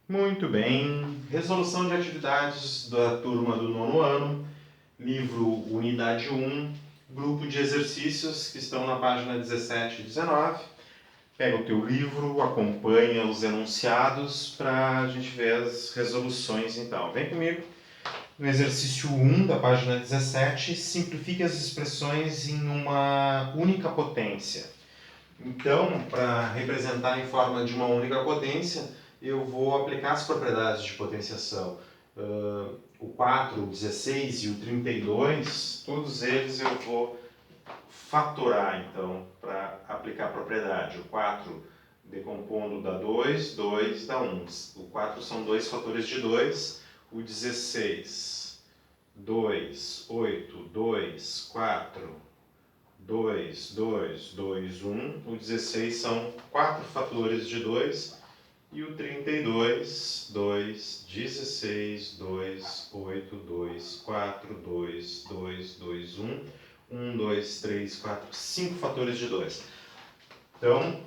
Muito bem. Resolução de atividades da turma do nono ano, livro Unidade 1, grupo de exercícios que estão na página 17 e 19. Pega o teu livro, acompanha os enunciados para a gente ver as resoluções então. Vem comigo. No exercício 1 da página 17, simplifique as expressões em uma única potência. Então, para representar em forma de uma única potência, eu vou aplicar as propriedades de potenciação. O 4, o 16 e o 32, todos eles eu vou fatorar, então, para aplicar a propriedade. O 4 decompondo dá 2, 2 dá 1. O 4 são dois fatores de 2. O 16, 2, 8, 2, 4... 2, 2, 2, 1. O 16 são 4 fatores de 2. E o 32, 2, 16, 2, 8, 2, 4, 2, 2, 2, 1. 1, 2, 3, 4, 5 fatores de 2. Então,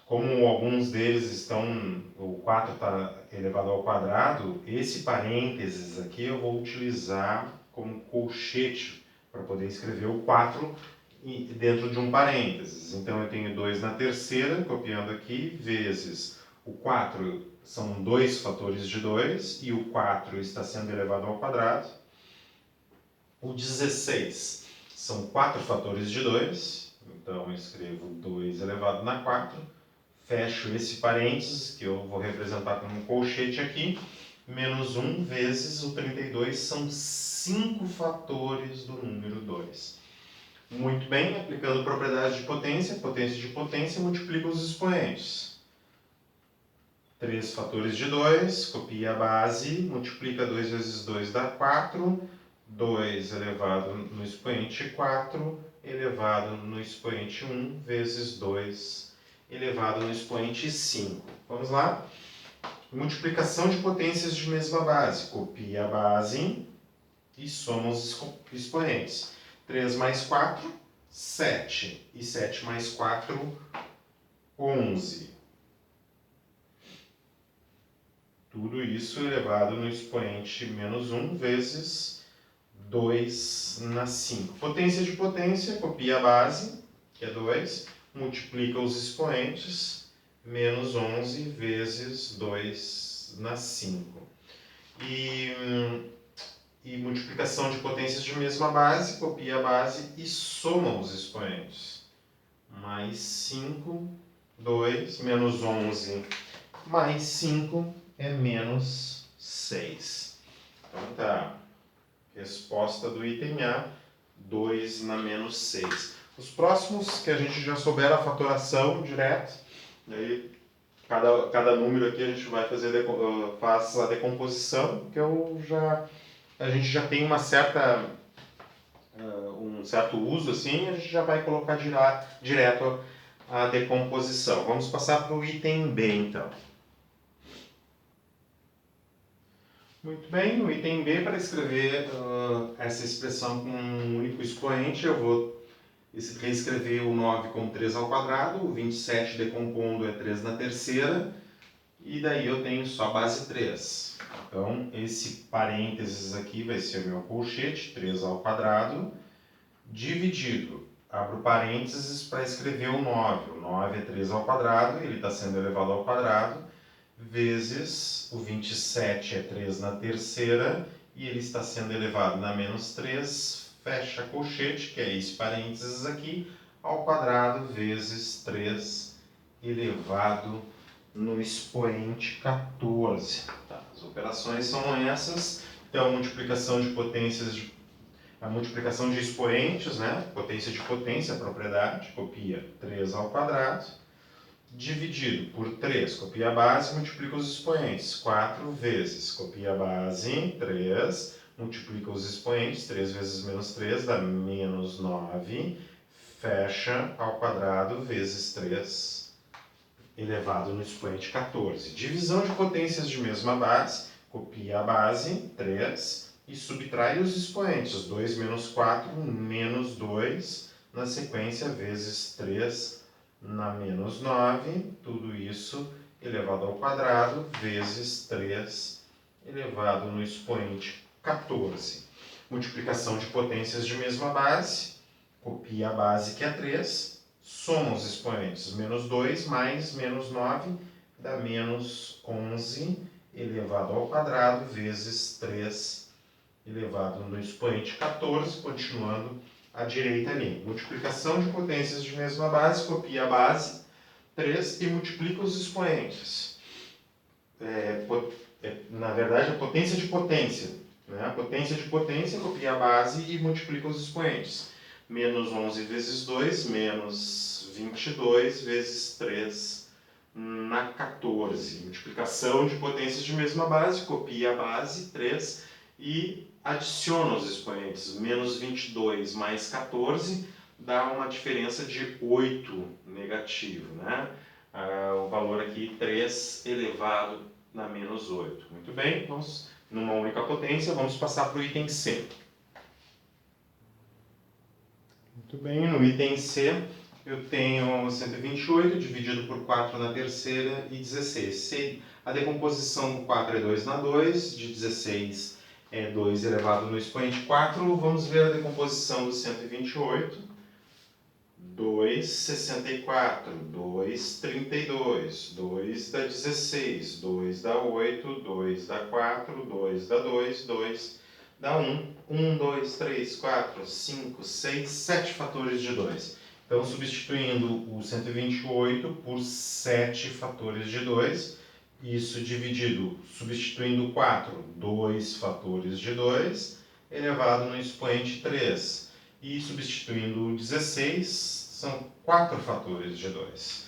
como alguns deles estão, o 4 está elevado ao quadrado, esse parênteses aqui eu vou utilizar como colchete para poder escrever o 4 dentro de um parênteses. Então eu tenho 2 na terceira, copiando aqui, vezes o 4 são 2 fatores de 2 e o 4 está sendo elevado ao quadrado. O 16 são 4 fatores de 2, então eu escrevo 2 elevado na 4, fecho esse parênteses, que eu vou representar como um colchete aqui, menos 1 vezes o 32 são 5 fatores do número 2. Muito bem, aplicando propriedade de potência de potência multiplica os expoentes. 3 fatores de 2, copia a base, multiplica 2 vezes 2 dá 4, 2 elevado no expoente 4, elevado no expoente 1, vezes 2 elevado no expoente 5. Vamos lá? Multiplicação de potências de mesma base. Copia a base e soma os expoentes. 3 mais 4, 7. E 7 mais 4, 11. Tudo isso elevado no expoente menos 1 vezes 2 na 5. Potência de potência, copia a base, que é 2, multiplica os expoentes, menos 11 vezes 2 na 5. E multiplicação de potências de mesma base, copia a base e soma os expoentes. Mais 5, 2, menos 11, mais 5 é menos 6. Então tá, resposta do item A, 2 na menos 6. Os próximos que a gente já souber a fatoração direto, aí cada número aqui a gente vai fazer faz a decomposição, que a gente já tem uma certa um certo uso assim, a gente já vai colocar direto a decomposição. Vamos passar para o item B então. Muito bem, no item B, para escrever essa expressão com um único expoente, eu vou reescrever o 9 como 3 ao quadrado, o 27 decompondo é 3 na terceira, e daí eu tenho só base 3. Então, esse parênteses aqui vai ser o meu colchete, 3 ao quadrado, dividido. Abro parênteses para escrever o 9. O 9 é 3 ao quadrado, ele está sendo elevado ao quadrado, vezes o 27 é 3 na terceira, e ele está sendo elevado na menos 3, fecha colchete, que é esse parênteses aqui, ao quadrado, vezes 3 elevado no expoente 14. Tá, as operações são essas. Então, multiplicação de potências, a multiplicação de expoentes, né? Potência de potência, propriedade, copia 3 ao quadrado, dividido por 3, copia a base, multiplica os expoentes, 4 vezes, copia a base, 3, multiplica os expoentes, 3 vezes menos 3 dá menos 9, fecha ao quadrado vezes 3 elevado no expoente 14. Divisão de potências de mesma base, copia a base, 3, e subtrai os expoentes, 2 menos 4, menos 2, na sequência vezes 3 na menos 9, tudo isso elevado ao quadrado vezes 3 elevado no expoente 14. Multiplicação de potências de mesma base, copia a base que é 3, soma os expoentes, menos 2 mais menos 9 dá menos 11 elevado ao quadrado vezes 3 elevado no expoente 14, continuando à direita ali. Multiplicação de potências de mesma base, copia a base 3 e multiplica os expoentes. Na verdade, a potência de potência. Né? A potência de potência, copia a base e multiplica os expoentes. Menos 11 vezes 2, menos 22 vezes 3 na 14. Multiplicação de potências de mesma base, copia a base, 3, e adiciona os expoentes. Menos 22 mais 14 dá uma diferença de 8 negativo. Né? O valor aqui, 3 elevado na menos 8. Muito bem, vamos numa única potência, vamos passar para o item C. Muito bem, no item C eu tenho 128 dividido por 4 na terceira e 16. Se a decomposição do 4 é 2 na 2, de 16 é 2 elevado no expoente 4, vamos ver a decomposição do 128. 2, 64, 2, 32, 2 dá 16, 2 dá 8, 2 dá 4, 2 dá 2, 2 dá 1, 1, 2, 3, 4, 5, 6, 7 fatores de 2. Então, substituindo o 128 por 7 fatores de 2, isso dividido, substituindo 4, 2 fatores de 2, elevado no expoente 3. E substituindo o 16, são 4 fatores de 2.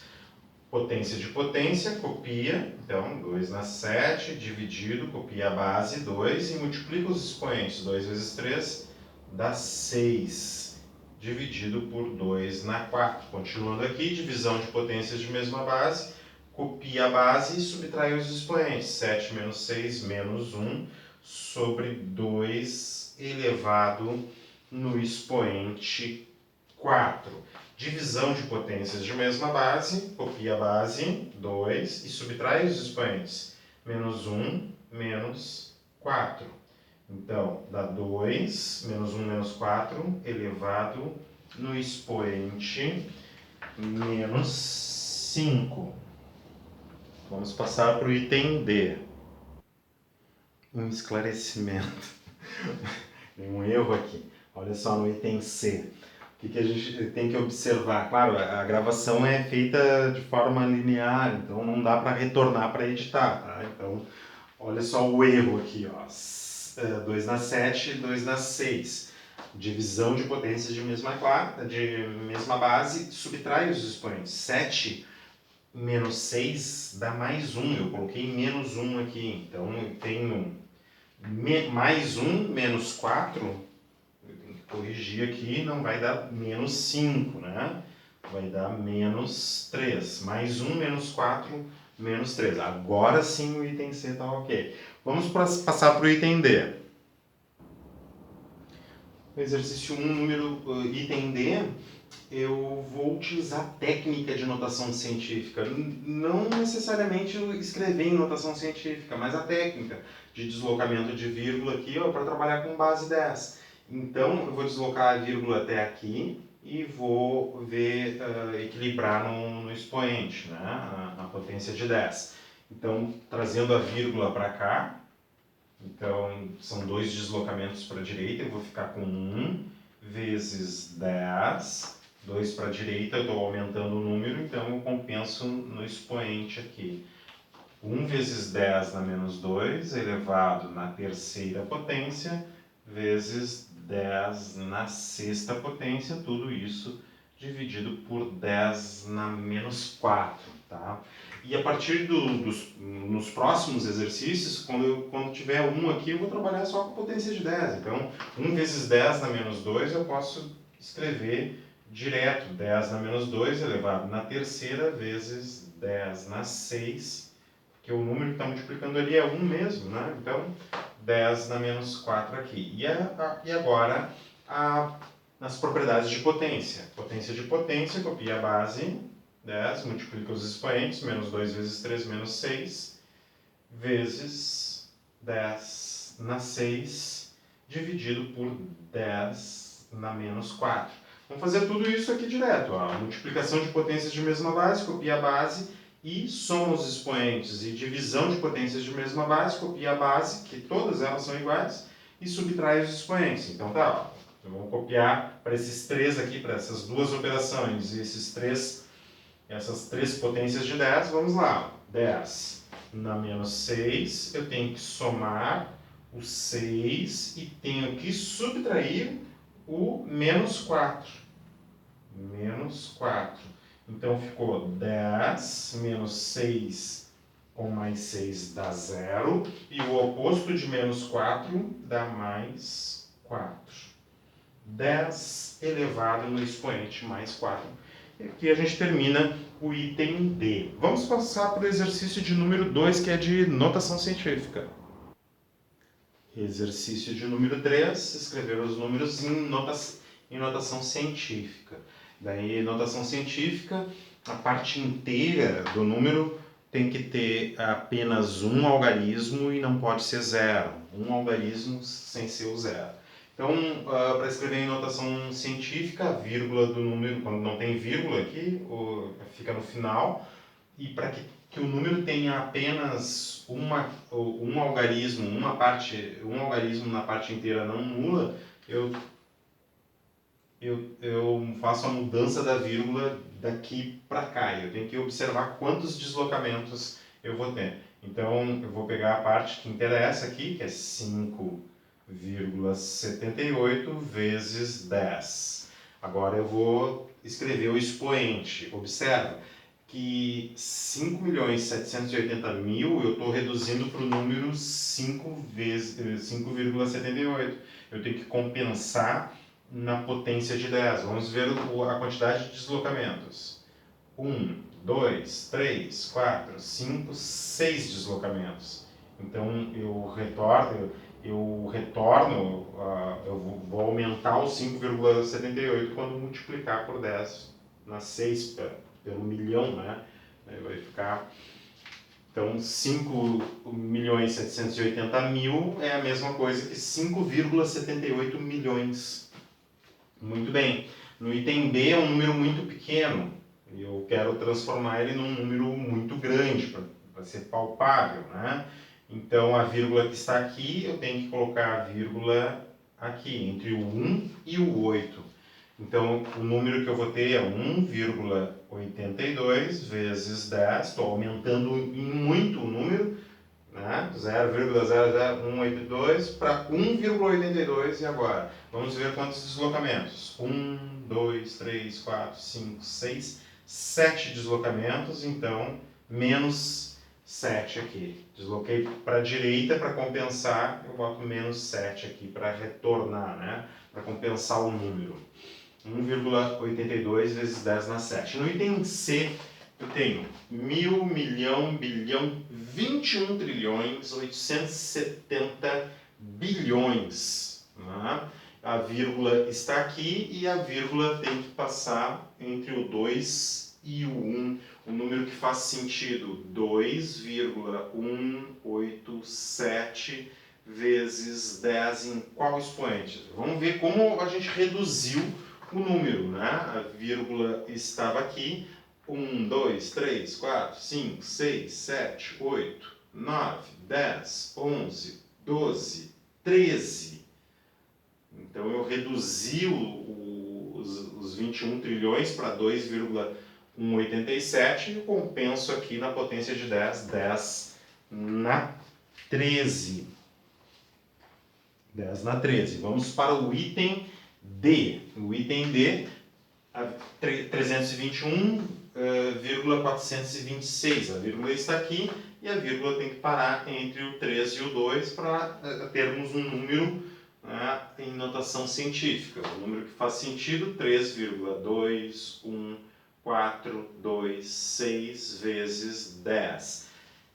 Potência de potência, copia, então 2 na 7, dividido, copia a base, 2, e multiplica os expoentes, 2 vezes 3 dá 6, dividido por 2 na 4. Continuando aqui, divisão de potências de mesma base, copia a base e subtrai os expoentes, 7 menos 6 menos 1, sobre 2 elevado no expoente 4. Divisão de potências de mesma base, copia a base, 2, e subtrai os expoentes, menos 1, menos 4. Então, dá 2, menos 1, menos 4, elevado no expoente menos 5. Vamos passar para o item D. Um esclarecimento. Tem um erro aqui. Olha só no item C. O que a gente tem que observar? Claro, a gravação é feita de forma linear, então não dá para retornar para editar. Tá? Então, olha só o erro aqui. 2 na 7 e 2 na 6. Divisão de potências de mesma base, subtrai os expoentes. 7 menos 6 dá mais 1. Eu coloquei menos 1 aqui. Então, eu tenho mais 1 menos 4. Corrigir aqui, não vai dar menos 5, né? Vai dar menos 3. Mais 1, menos 4, menos 3. Agora sim o item C está ok. Vamos passar para o item D. No exercício 1, item D, eu vou utilizar técnica de notação científica. Não necessariamente escrever em notação científica, mas a técnica de deslocamento de vírgula aqui para trabalhar com base 10. Então, eu vou deslocar a vírgula até aqui e vou equilibrar no expoente, né? a potência de 10. Então, trazendo a vírgula para cá, então são 2 deslocamentos para a direita, eu vou ficar com 1 vezes 10, 2 para a direita, eu estou aumentando o número, então eu compenso no expoente aqui. 1 vezes 10 na menos 2, elevado na terceira potência, vezes 10 na sexta potência, tudo isso dividido por 10 na menos 4, tá? E a partir nos próximos exercícios, quando tiver 1 aqui, eu vou trabalhar só com potência de 10. Então, 1 vezes 10 na menos 2, eu posso escrever direto 10 na menos 2 elevado na terceira vezes 10 na 6, porque o número que está multiplicando ali é 1 mesmo, né? Então, 10 na menos 4 aqui. E agora, nas propriedades de potência. Potência de potência, copia a base, 10, multiplica os expoentes, menos 2 vezes 3, menos 6, vezes 10 na 6, dividido por 10 na menos 4. Vamos fazer tudo isso aqui direto. Ó. Multiplicação de potências de mesma base, copia a base e soma os expoentes. E divisão de potências de mesma base, copia a base, que todas elas são iguais, e subtrai os expoentes. Então tá, ó. Então, vamos copiar para esses três aqui, para essas duas operações e essas três potências de 10. Vamos lá. 10 na menos 6, eu tenho que somar o 6 e tenho que subtrair o menos 4. Menos 4. Então ficou 10 menos 6 com mais 6 dá 0. E o oposto de menos 4 dá mais 4. 10 elevado no expoente mais 4. E aqui a gente termina o item D. Vamos passar para o exercício de número 2, que é de notação científica. Exercício de número 3, escrever os números em notação científica. Daí, notação científica, a parte inteira do número tem que ter apenas um algarismo e não pode ser zero. Um algarismo sem ser o zero. Então, para escrever em notação científica, a vírgula do número, quando não tem vírgula aqui, fica no final. E para que o número tenha apenas um algarismo, um algarismo na parte inteira não nula, eu faço a mudança da vírgula daqui para cá. Eu tenho que observar quantos deslocamentos eu vou ter. Então, eu vou pegar a parte que interessa aqui, que é 5,78 vezes 10. Agora eu vou escrever o expoente. Observa que 5.780.000 eu estou reduzindo para o número 5,78. Eu tenho que compensar na potência de 10. Vamos ver a quantidade de deslocamentos. 1, 2, 3, 4, 5, 6 deslocamentos. Então eu vou aumentar o 5,78 quando multiplicar por 10 na 6 pelo milhão, né? Vai ficar... Então, 5.780.000 é a mesma coisa que 5,78 milhões. Muito bem. No item B é um número muito pequeno. E eu quero transformar ele num número muito grande, para ser palpável, né? Então, a vírgula que está aqui, eu tenho que colocar a vírgula aqui, entre o 1 e o 8. Então, o número que eu vou ter é 1,82 vezes 10. Estou aumentando em muito o número, né? 0,00182 para 1,82. E agora? Vamos ver quantos deslocamentos. 1, 2, 3, 4, 5, 6, 7 deslocamentos. Então, menos 7 aqui. Desloquei para a direita para compensar. Eu boto menos 7 aqui para retornar, né? Para compensar o número. 1,82 vezes 10 na 7. No item C, eu tenho 1.000, milhão, bilhão, 21 trilhões, 870 bilhões. Né? A vírgula está aqui e a vírgula tem que passar entre o 2 e o 1. O número que faz sentido, 2,187 vezes 10 em qual expoente? Vamos ver como a gente reduziu o número, né? A vírgula estava aqui. 1, 2, 3, 4, 5, 6, 7, 8, 9, 10, 11, 12, 13. Então eu reduzi os 21 trilhões para 2,187 e compenso aqui na potência de 10, 10 na 13. 10 na 13. Vamos para o item D. O item D, 321,426. A vírgula está aqui e a vírgula tem que parar entre o 3 e o 2 para termos um número, né, em notação científica. O número que faz sentido, 3,21426 vezes 10.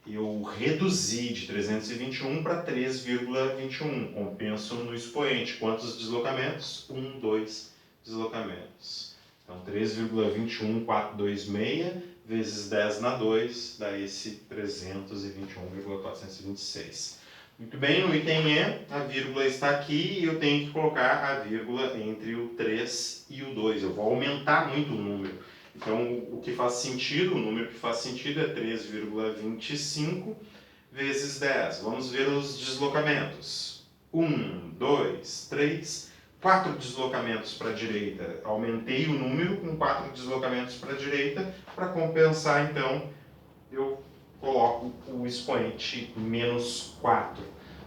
Eu reduzi de 321 para 3,21. Compenso no expoente. Quantos deslocamentos? 1, 2 deslocamentos. Então, 3,21426 vezes 10 na 2 dá esse 321,426. Muito bem, no item E, a vírgula está aqui e eu tenho que colocar a vírgula entre o 3 e o 2. Eu vou aumentar muito o número. Então, o que faz sentido, o número que faz sentido é 3,25 vezes 10. Vamos ver os deslocamentos. 1, 2, 3, 4 deslocamentos para a direita. Aumentei o número com 4 deslocamentos para a direita. Para compensar, então, eu coloco o expoente menos 4.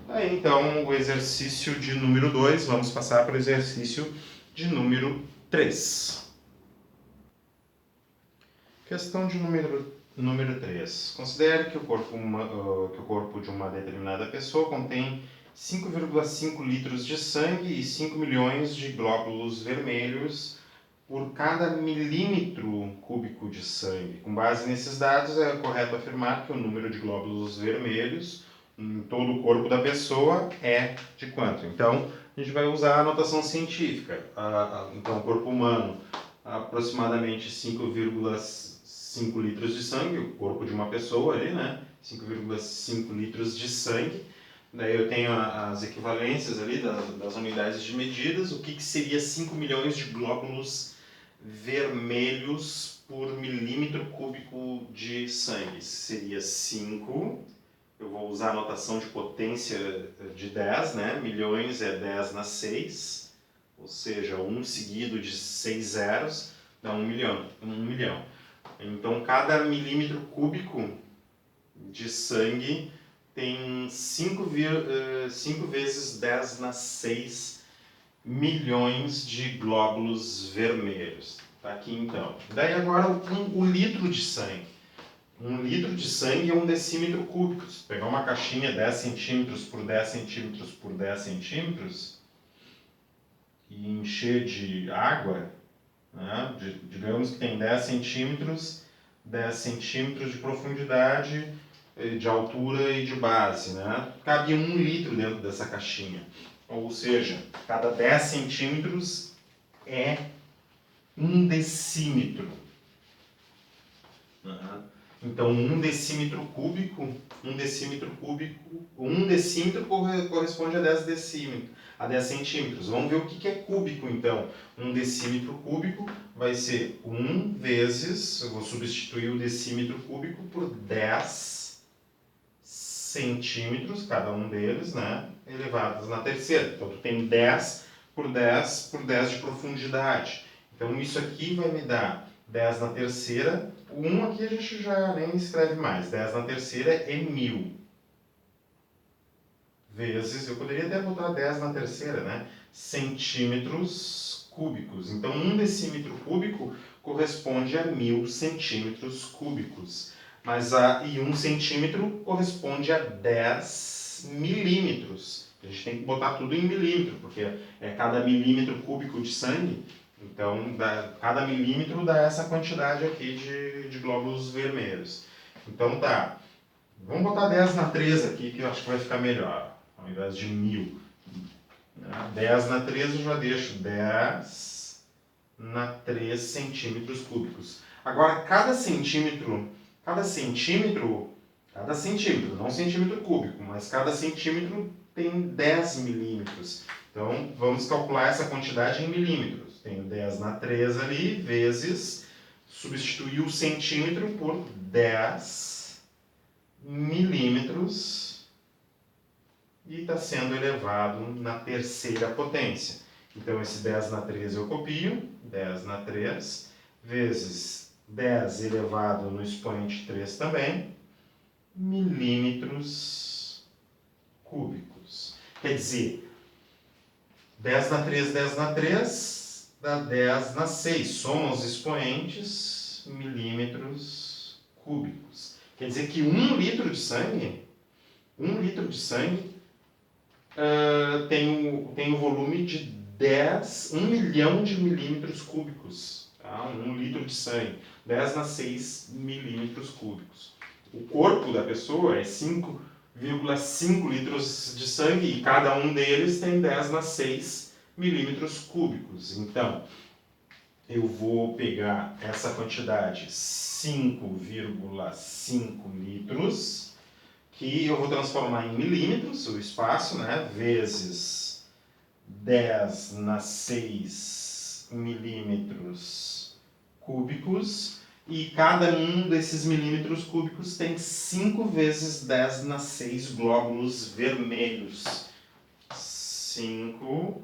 Aí, então, o exercício de número 2, vamos passar para o exercício de número 3. Questão de número 3. Considere que o corpo de uma determinada pessoa contém 5,5 litros de sangue e 5 milhões de glóbulos vermelhos por cada milímetro cúbico de sangue. Com base nesses dados, é correto afirmar que o número de glóbulos vermelhos em todo o corpo da pessoa é de quanto? Então, a gente vai usar a notação científica. Então, o corpo humano, aproximadamente 5,5 litros de sangue, o corpo de uma pessoa ali, né? 5,5 litros de sangue. Daí eu tenho as equivalências ali das unidades de medidas. O que seria 5 milhões de glóbulos vermelhos por milímetro cúbico de sangue? Seria 5, eu vou usar a notação de potência de 10, né? Milhões é 10 na 6, ou seja, 1 seguido de 6 zeros dá 1 milhão. Então, cada milímetro cúbico de sangue tem 5 vezes 10 na 6 milhões de glóbulos vermelhos. Tá aqui então. Daí agora o litro de sangue. 1 litro de sangue é 1 decímetro cúbico. Se pegar uma caixinha 10 centímetros por 10 centímetros por 10 centímetros e encher de água, né? Digamos que tem 10 centímetros de profundidade, de altura e de base, né? Cabe 1 litro dentro dessa caixinha. Ou seja, cada 10 centímetros é 1 decímetro. Então, 1 decímetro cúbico corresponde a 10 centímetros. Vamos ver o que é cúbico, então. 1 decímetro cúbico vai ser 1 vezes, eu vou substituir o decímetro cúbico por 10 centímetros, cada um deles, né, elevados na terceira. Então, tu tem 10 por 10 por 10 de profundidade. Então, isso aqui vai me dar 10 na terceira. O 1 aqui a gente já nem escreve mais. 10 na terceira é 1000. Vezes, eu poderia até botar 10 na terceira, né, centímetros cúbicos. Então, 1 decímetro cúbico corresponde a 1000 centímetros cúbicos. E 1 centímetro corresponde a 10 milímetros. A gente tem que botar tudo em milímetro, porque é cada milímetro cúbico de sangue. Então, cada milímetro dá essa quantidade aqui de glóbulos vermelhos. Então tá, vamos botar 10 na 3 aqui, que eu acho que vai ficar melhor, ao invés de 1000. 10 na 3 eu já deixo 10 na 3 centímetros cúbicos. Agora, cada centímetro, não centímetro cúbico, mas cada centímetro tem 10 milímetros. Então, vamos calcular essa quantidade em milímetros. Tenho 10 na 3 ali, vezes, substituir o centímetro por 10 milímetros e está sendo elevado na terceira potência. Então, esse 10 na 3 eu copio, 10 na 3, vezes 10 elevado no expoente 3 também, milímetros cúbicos. Quer dizer, 10 na 3, 10 na 3, dá 10 na 6. Soma os expoentes, milímetros cúbicos. Quer dizer que 1 litro de sangue, tem o volume de 1 milhão de milímetros cúbicos. Tá? 1 litro de sangue, 10 na 6 milímetros cúbicos. O corpo da pessoa é 5,5 litros de sangue e cada um deles tem 10 na 6 milímetros cúbicos. Então, eu vou pegar essa quantidade, 5,5 litros, que eu vou transformar em milímetros, o espaço, né, vezes 10 na 6 milímetros cúbicos, e cada um desses milímetros cúbicos tem 5 vezes 10 na 6 glóbulos vermelhos. 5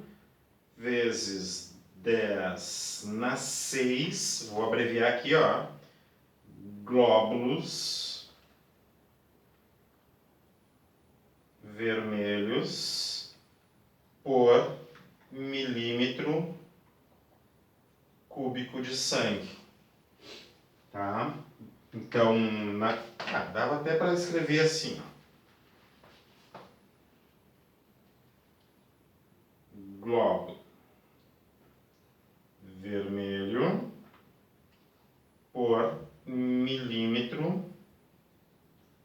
vezes 10 na 6, vou abreviar aqui, ó, glóbulos vermelhos por milímetro cúbico de sangue, tá? Então, dava até para escrever assim, ó. Glóbulo vermelho por milímetro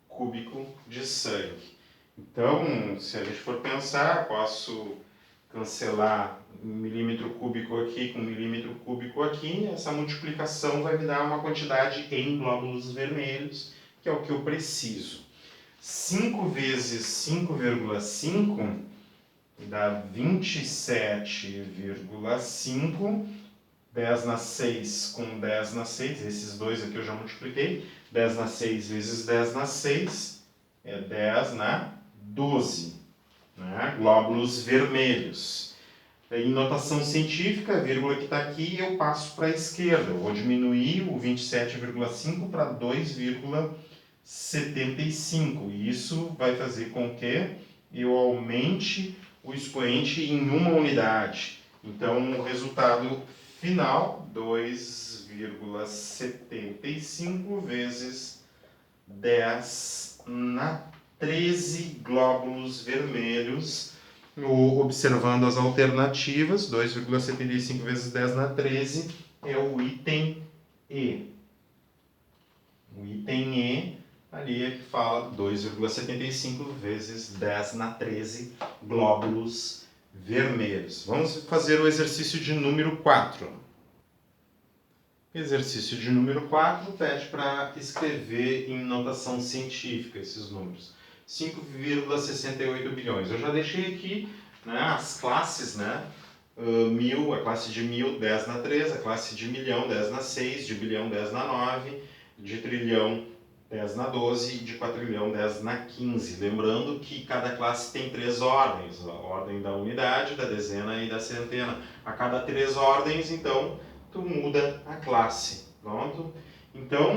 cúbico de sangue. Então, se a gente for pensar, posso cancelar milímetro cúbico aqui com milímetro cúbico aqui, essa multiplicação vai me dar uma quantidade em glóbulos vermelhos, que é o que eu preciso. 5 vezes 5,5 dá 27,5. 10 na 6 com 10 na 6, esses dois aqui eu já multipliquei. 10 na 6 vezes 10 na 6 é 10 na 12, né? Glóbulos vermelhos. Em notação científica, a vírgula que está aqui eu passo para a esquerda. Eu vou diminuir o 27,5 para 2,75. E isso vai fazer com que eu aumente o expoente em uma unidade. Então, o resultado final, 2,75 vezes 10 na 13 glóbulos vermelhos. Observando as alternativas, 2,75 vezes 10 na 13 é o item E. O item E ali é que fala 2,75 vezes 10 na 13 glóbulos vermelhos. Vamos fazer o exercício de número 4. Exercício de número 4 pede para escrever em notação científica esses números. 5,68 bilhões. Eu já deixei aqui, né, as classes, né? Mil, a classe de mil, 10 na 3, a classe de milhão, 10 na 6, de bilhão, 10 na 9, de trilhão, 10 na 12 e de quatrilhão, 10 na 15. Lembrando que cada classe tem 3 ordens, a ordem da unidade, da dezena e da centena. A cada 3 ordens, então, tu muda a classe. Pronto? Então,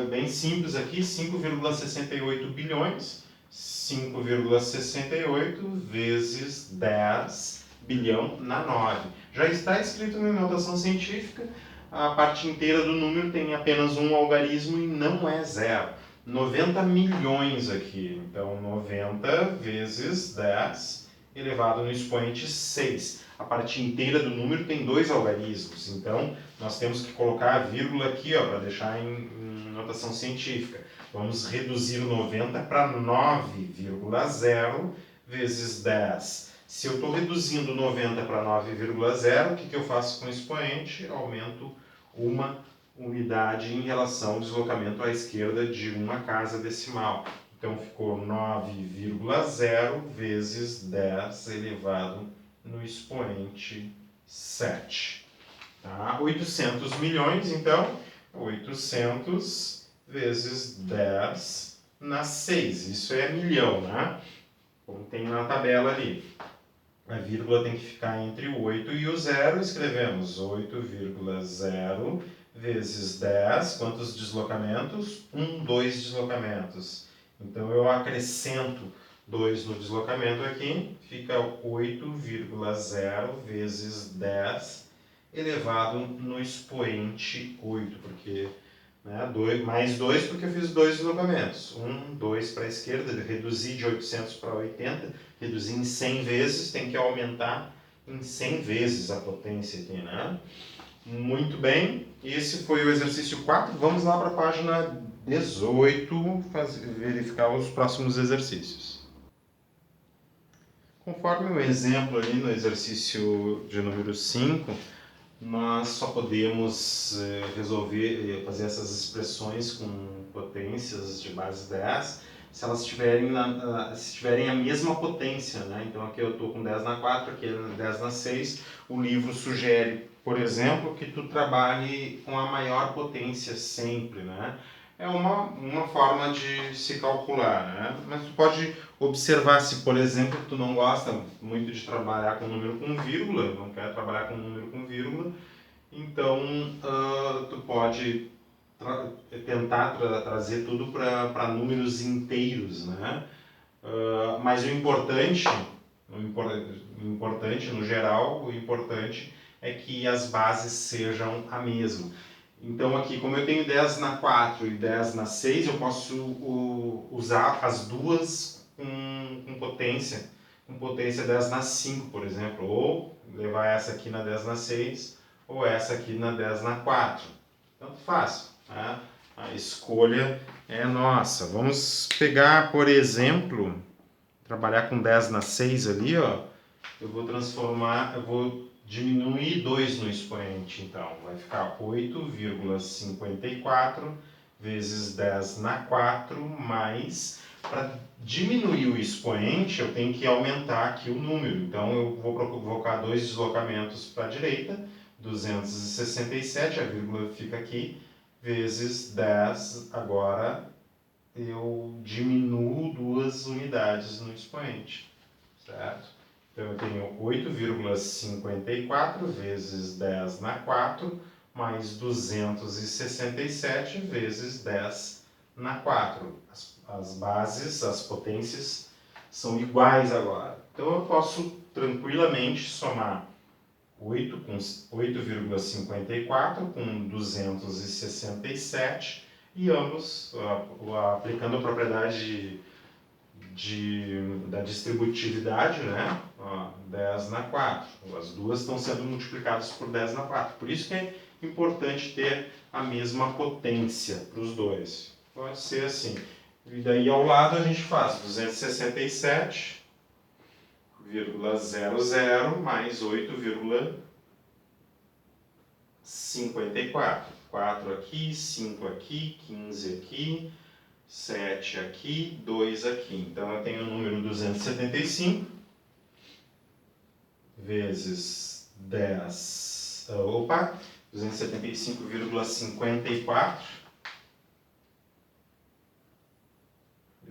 bem simples aqui, 5,68 bilhões, 5,68 vezes 10 bilhão na 9. Já está escrito na notação científica, a parte inteira do número tem apenas um algarismo e não é zero. 90 milhões aqui, então 90 vezes 10 elevado no expoente 6. A parte inteira do número tem 2 algarismos, então nós temos que colocar a vírgula aqui para deixar em notação científica. Vamos reduzir o 90 para 9,0 vezes 10. Se eu estou reduzindo 90 para 9,0, o que eu faço com o expoente? Aumento uma unidade em relação ao deslocamento à esquerda de uma casa decimal. Então ficou 9,0 vezes 10 elevado no expoente 7. Tá? 800 milhões, então, 800 vezes 10 na 6. Isso é milhão, né? Como tem na tabela ali. A vírgula tem que ficar entre o 8 e o 0. Escrevemos 8,0 vezes 10. Quantos deslocamentos? 2 deslocamentos. Então, eu acrescento 2 no deslocamento aqui. Fica 8,0 vezes 10 elevado no expoente 8, porque, né, mais 2 porque eu fiz 2 deslocamentos. 2 para a esquerda, reduzi de 800 para 80, reduzi em 100 vezes, tem que aumentar em 100 vezes a potência aqui, né? Muito bem, esse foi o exercício 4. Vamos lá para a página 18, verificar os próximos exercícios. Conforme o exemplo ali no exercício de número 5, nós só podemos fazer essas expressões com potências de base 10 se elas tiverem a mesma potência, né? Então aqui eu estou com 10 na 4, aqui é 10 na 6. O livro sugere, por exemplo, que tu trabalhe com a maior potência sempre, né? É uma forma de se calcular, né? Mas tu pode observar se, por exemplo, tu não gosta muito de trabalhar com número com vírgula, não quer trabalhar com número com vírgula, então tu pode tentar trazer tudo para números inteiros, né? Mas o importante no geral, o importante é que as bases sejam a mesma. Então aqui, como eu tenho 10 na 4 e 10 na 6, eu posso usar as duas com potência 10 na 5, por exemplo, ou levar essa aqui na 10 na 6, ou essa aqui na 10 na 4. Tanto faz, né? A escolha é nossa. Vamos pegar, por exemplo, trabalhar com 10 na 6 ali, ó. Eu vou diminuir 2 no expoente, então. Vai ficar 8,54 vezes 10 na 4, mais... Para diminuir o expoente, eu tenho que aumentar aqui o número. Então, eu vou provocar 2 deslocamentos para a direita, 267, a vírgula fica aqui, vezes 10, agora eu diminuo 2 unidades no expoente, certo? Então eu tenho 8,54 vezes 10 na 4, mais 267 vezes 10 na 4. As bases, as potências são iguais agora. Então eu posso tranquilamente somar 8,54 com 267 e ambos aplicando a propriedade da distributividade, né? 10 na 4. As duas estão sendo multiplicadas por 10 na 4. Por isso que é importante ter a mesma potência para os dois. Pode ser assim. E daí ao lado a gente faz 267,00 mais 8,54. 4 aqui, 5 aqui, 15 aqui, 7 aqui, 2 aqui. Então eu tenho o número 275 vezes 10. 275,54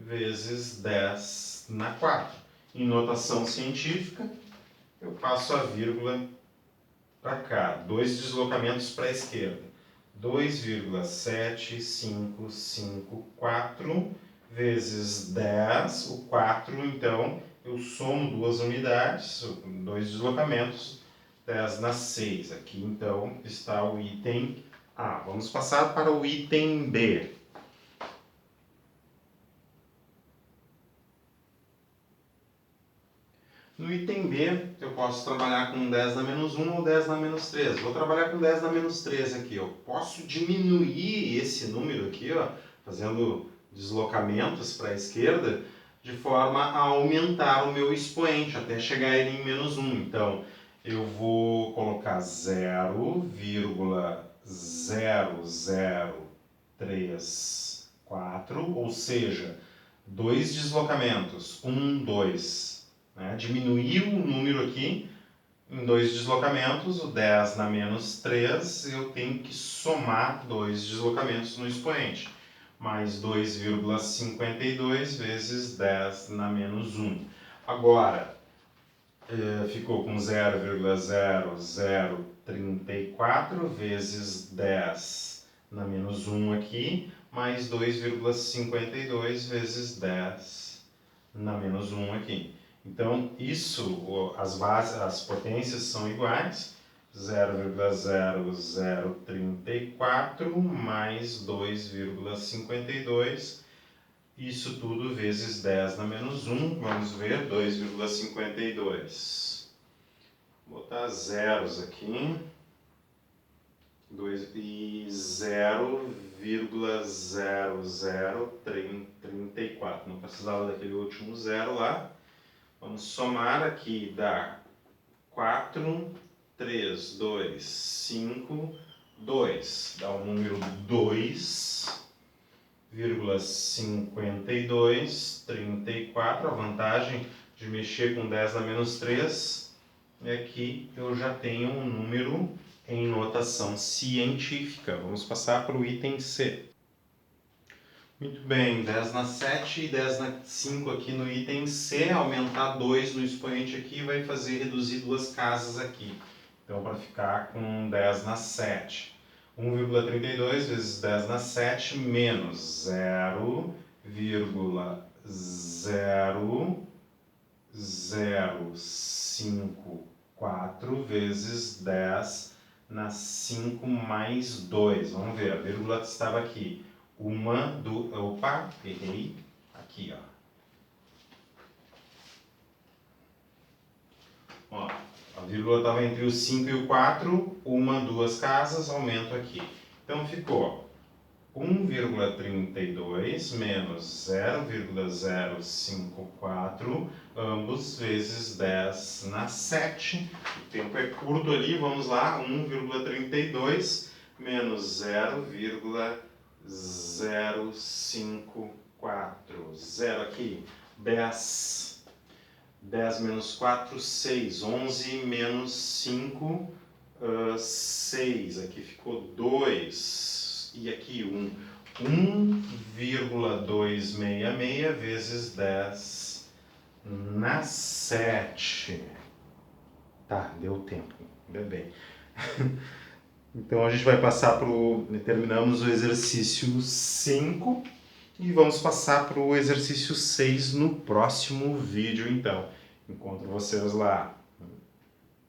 vezes 10 na 4. Em notação científica, eu passo a vírgula para cá, 2 deslocamentos para a esquerda. 2,7554 vezes 10, o 4, então, eu somo 2 unidades, 2 deslocamentos, 10 na 6. Aqui, então, está o item A. Vamos passar para o item B. No item B, eu posso trabalhar com 10 na menos 1 ou 10 na menos 3. Vou trabalhar com 10 na menos 3 aqui. Eu posso diminuir esse número aqui, ó, fazendo deslocamentos para a esquerda, de forma a aumentar o meu expoente, até chegar ele em menos 1. Então, eu vou colocar 0,0034, ou seja, 2 deslocamentos, 1, 2. Né? Diminuiu o número aqui em 2 deslocamentos, o 10 na menos 3, eu tenho que somar 2 deslocamentos no expoente, mais 2,52 vezes 10 na menos 1. Agora, ficou com 0,0034 vezes 10 na menos 1 aqui, mais 2,52 vezes 10 na menos 1 aqui. Então, as potências são iguais, 0,0034 mais 2,52, isso tudo vezes 10 na menos 1, vamos ver, 2,52. Vou botar zeros aqui, e 0,0034, não precisava daquele último 0 lá. Vamos somar aqui, dá 4 3, 2, 5, 2. Dá o número 2,52, 34. A vantagem de mexer com 10 na menos 3 é que eu já tenho um número em notação científica. Vamos passar para o item C. Muito bem, 10 na 7 e 10 na 5 aqui no item C. Aumentar 2 no expoente aqui vai fazer reduzir duas casas aqui. Então, para ficar com 10 na 7. 1,32 vezes 10 na 7 menos 0,0054 vezes 10 na 5 mais 2. Vamos ver, a vírgula estava aqui. Opa, errei. Aqui, ó. A vírgula estava entre o 5 e o 4, duas casas, aumento aqui. Então ficou 1,32 menos 0,054, ambos vezes 10 na 7. O tempo é curto ali, vamos lá. 1,32 menos 0,054. 0 aqui, 10. 10 menos 4, 6. 11 menos 5, 6. Aqui ficou 2. E aqui 1. 1,266 vezes 10 na 7. Tá, deu tempo. Ainda bem. Então a gente vai passar para o... Terminamos o exercício 5. E vamos passar para o exercício 6 no próximo vídeo, então. Encontro vocês lá.